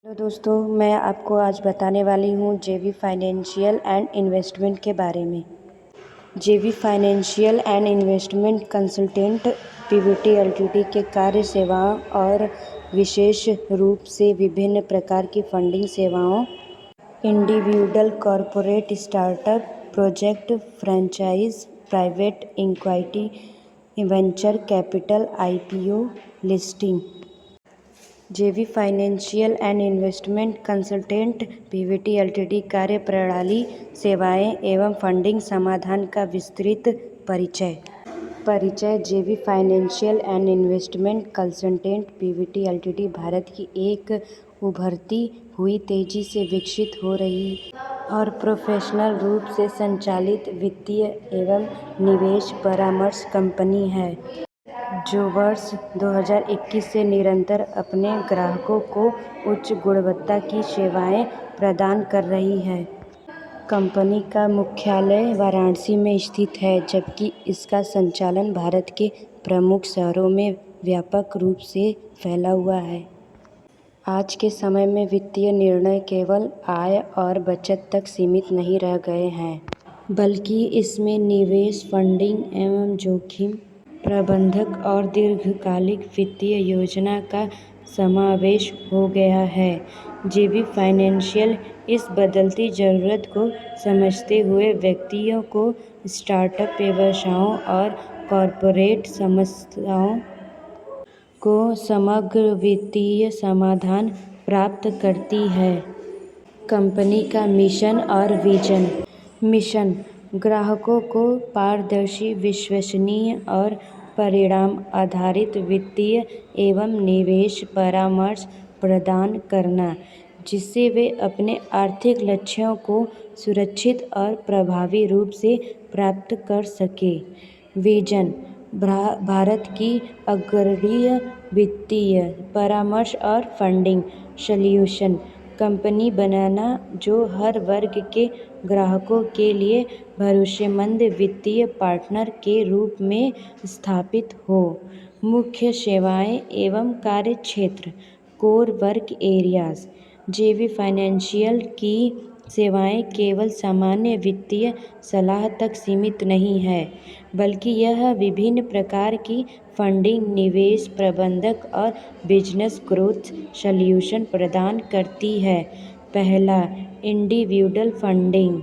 Hello दोस्तों, मैं आपको आज बताने वाली हूँ जेवी फाइनेंशियल एंड इन्वेस्टमेंट के बारे में। जेवी financial and investment consultant PVT LTD के कार्य सेवाओं और विशेष रूप से विभिन्न प्रकार की फंडिंग सेवाओं, individual, corporate, startup, project, franchise, private equity, venture capital, IPO, listing. JV financial and investment consultant PVT LTD कार्यप्रणाली, सेवाएं एवं फंडिंग समाधान का विस्तृत परिचय। JV financial and investment consultant PVT LTD Bharat की एक उभरती हुई, तेजी से विकसित हो रही और प्रोफेशनल रूप से संचालित वित्तीय एवं निवेश परामर्श कंपनी है, जो वर्ष 2021 से निरंतर अपने ग्राहकों को उच्च गुणवत्ता की सेवाएं प्रदान कर रही है। कंपनी का मुख्यालय वाराणसी में स्थित है, जबकि इसका संचालन भारत के प्रमुख शहरों में व्यापक रूप से फैला हुआ है। आज के समय में वित्तीय निर्णय केवल आय और बचत तक सीमित नहीं रह गए हैं, बल्कि इसमें निवेश, फंडिंग एवं जोखिम प्रबंधन और दीर्घकालिक वित्तीय योजना का समावेश हो गया है। जेवी फाइनेंशियल इस बदलती ज़रूरत को समझते हुए व्यक्तियों को, स्टार्टअप व्यवसायों और कॉरपोरेट संस्थाओं को समग्र वित्तीय समाधान प्राप्त करती है। कंपनी का मिशन और विजन। मिशन: ग्राहकों को पारदर्शी, विश्वसनीय और परिणाम आधारित वित्तीय एवं निवेश परामर्श प्रदान करना, जिससे वे अपने आर्थिक लक्ष्यों को सुरक्षित और प्रभावी रूप से प्राप्त कर सकें। विजन: भारत की अग्रणी वित्तीय परामर्श और फंडिंग सॉल्यूशन कंपनी बनाना, जो हर वर्ग के ग्राहकों के लिए भरोसेमंद वित्तीय पार्टनर के रूप में स्थापित हो। मुख्य सेवाएं एवं कार्यक्षेत्र। Core work areas. जेवी फाइनेंशियल की सेवाएं केवल सामान्य वित्तीय सलाह तक सीमित नहीं है, बल्कि यह विभिन्न प्रकार की फंडिंग, निवेश प्रबंधन और बिजनेस ग्रोथ सॉल्यूशन प्रदान करती है। पहला, इंडिविजुअल फंडिंग।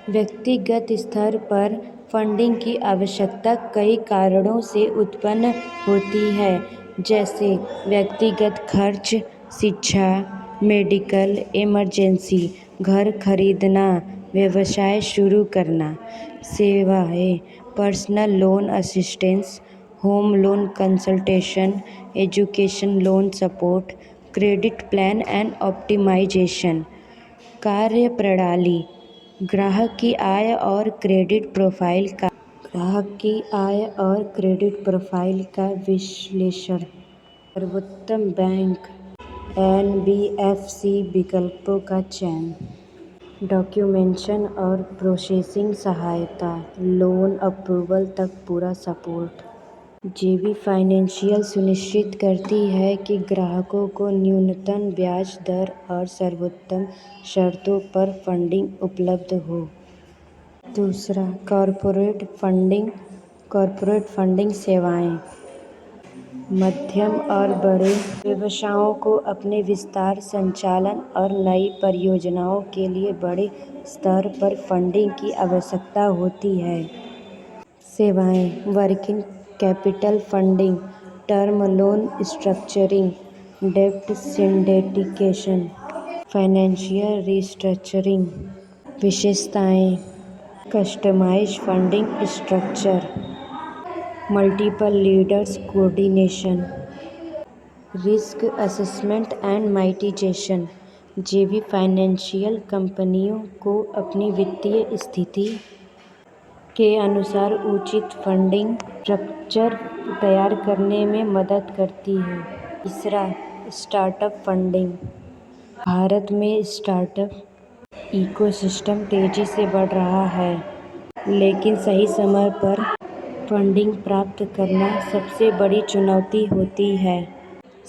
व्यक्तिगत स्तर पर फंडिंग की आवश्यकता कई कारणों से उत्पन्न होती है, जैसे व्यक्तिगत खर्च, शिक्षा, मेडिकल इमरजेंसी, घर खरीदना, व्यवसाय शुरू करना। सेवाएं: personal loan assistance, home loan consultation, education loan support, credit plan and optimisation. कार्यप्रणाली: ग्राहक की आय और क्रेडिट प्रोफाइल का विश्लेषण, सर्वोत्तम बैंक एनबीएफसी विकल्पों का चयन, डॉक्यूमेंटेशन और प्रोसेसिंग सहायता, लोन अप्रूवल तक पूरा सपोर्ट। जेवी फाइनेंशियल सुनिश्चित करती है कि ग्राहकों को न्यूनतम ब्याज दर और सर्वोत्तम शर्तों पर फंडिंग उपलब्ध हो। दूसरा, कॉरपोरेट फंडिंग सेवाएं। मध्यम और बड़े व्यवसायों को अपने विस्तार, संचालन और नई परियोजनाओं के लिए बड़े स्तर पर फंडिंग की आवश्यकता होती है। सेवाएं: working capital funding, term loan structuring, डेब्ट सिंडिकेशन, फाइनेंशियल रिस्ट्रक्चरिंग। विशेषताएं: customized funding structure, multiple leaders coordination, risk assessment and mitigation. JV financial कंपनियों को अपनी वित्तीय स्थिति के अनुसार उचित फंडिंग स्ट्रक्चर तैयार करने में मदद करती है। तीसरा, स्टार्टअप फंडिंग। भारत में स्टार्टअप इकोसिस्टम तेजी से बढ़ रहा है, लेकिन सही समय पर फंडिंग प्राप्त करना सबसे बड़ी चुनौती होती है।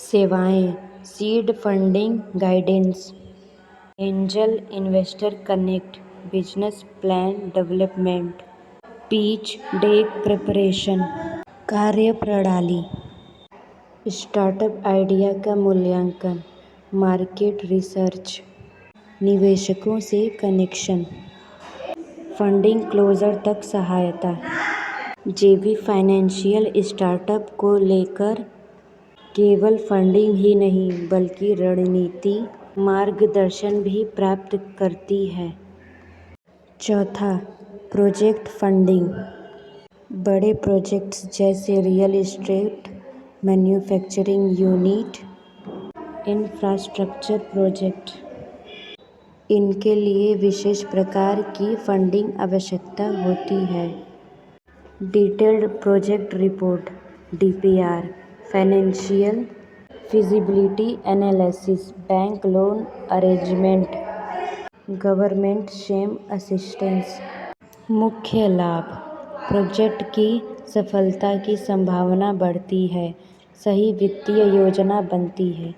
सेवाएं: seed funding guidance, angel investor connect, business plan development, pitch deck preparation. कार्यप्रणाली, स्टार्टअप आइडिया का मूल्यांकन, मार्केट रिसर्च, निवेशकों से कनेक्शन, फंडिंग क्लोजर तक सहायता। जेवी फाइनेंशियल स्टार्टअप को लेकर केवल फंडिंग ही नहीं बल्कि रणनीति मार्गदर्शन भी प्राप्त करती है। चौथा, प्रोजेक्ट फंडिंग, बड़े प्रोजेक्ट्स जैसे real estate, manufacturing unit, infrastructure project, इनके लिए विशेष प्रकार की फंडिंग आवश्यकता होती है। Detailed project report DPR, financial feasibility analysis, bank loan arrangement, government scheme assistance. मुख्य लाभ, प्रोजेक्ट की सफलता की संभावना बढ़ती है, सही वित्तीय योजना बनती है,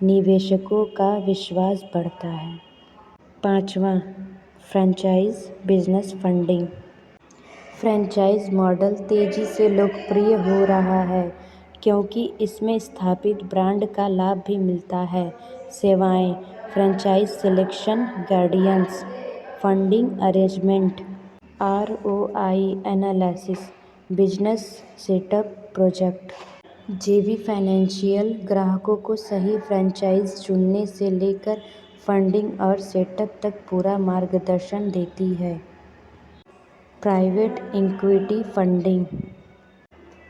निवेशकों का विश्वास बढ़ता है। पाँचवां, franchise business funding, franchise model तेजी से लोकप्रिय हो रहा है क्योंकि इसमें स्थापित ब्रांड का लाभ भी मिलता है। सेवाएं, franchise selection guidance, funding arrangement, ROI analysis, business setup project. जेवी फाइनेंशियल ग्राहकों को सही फ्रेंचाइज चुनने से लेकर फंडिंग और सेटअप तक पूरा मार्गदर्शन देती है। Private equity funding,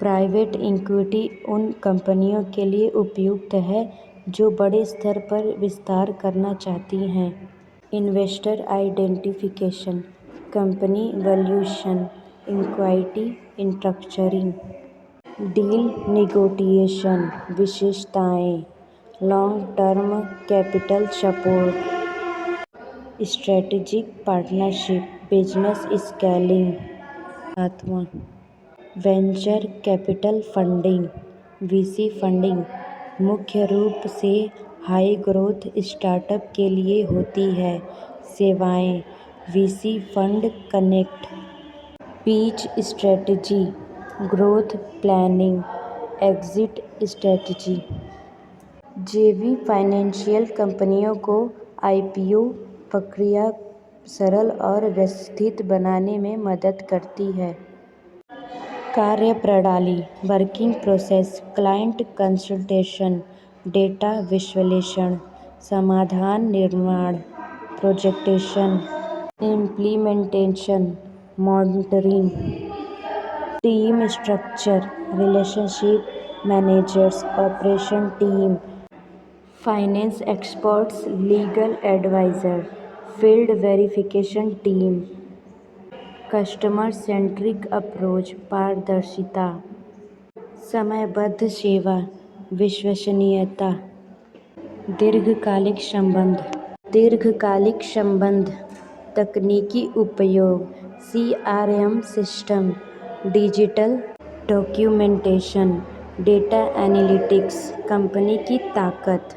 private equity उन कंपनियों के लिए उपयुक्त है जो बड़े स्तर पर विस्तार करना चाहती हैं। Investor identification, company valuation, equity structuring, deal negotiation. विशेषताएं, long term capital support, strategic partnership, business scaling. सातवां, venture capital funding, VC funding मुख्य रूप से हाई ग्रोथ स्टार्टअप के लिए होती है। सेवाएं, VC fund connect, pitch strategy, growth planning, exit strategy. जेवी फाइनेंशियल कंपनियों को आईपीओ प्रक्रिया सरल और व्यवस्थित बनाने में मदद करती है। कार्यप्रणाली, working process, client consultation, data विश्लेषण, समाधान निर्माण, प्रोजेक्टेशन, implementation, monitoring. Team structure, relationship managers, operation team, finance experts, legal advisor, field verification team. Customer centric approach, पारदर्शिता, समयबद्ध सेवा, विश्वसनीयता। दीर्घकालिक संबंध, दीर्घकालिक संबंध, तकनीकी उपयोग, CRM system, digital documentation, data analytics. Company की ताकत,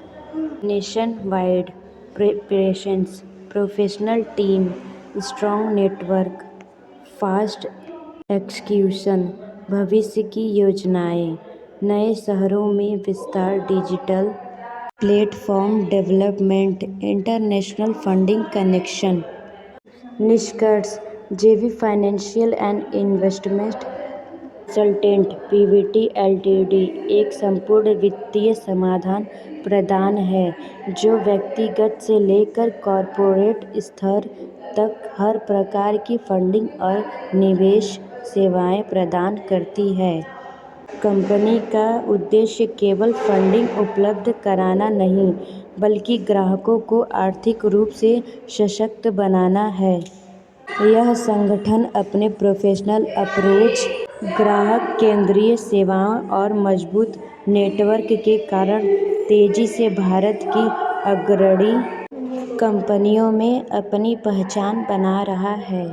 nation wide presence, professional team, strong network, fast execution. भविष्य की योजनाएं, नए शहरों में विस्तार, digital platform development, international funding connection. निष्कर्ष, जेवी financial and investment consultant PVT LTD एक संपूर्ण वित्तीय समाधान प्रदान है जो व्यक्तिगत से लेकर कॉर्पोरेट स्तर तक हर प्रकार की फंडिंग और निवेश सेवाएं प्रदान करती है। कंपनी का उद्देश्य केवल फंडिंग उपलब्ध कराना नहीं बल्कि ग्राहकों को आर्थिक रूप से सशक्त बनाना है। यह संगठन अपने प्रोफेशनल अप्रोच, ग्राहक केंद्रीय सेवाओं और मजबूत नेटवर्क के कारण तेजी से भारत की अग्रणी कंपनियों में अपनी पहचान बना रहा है।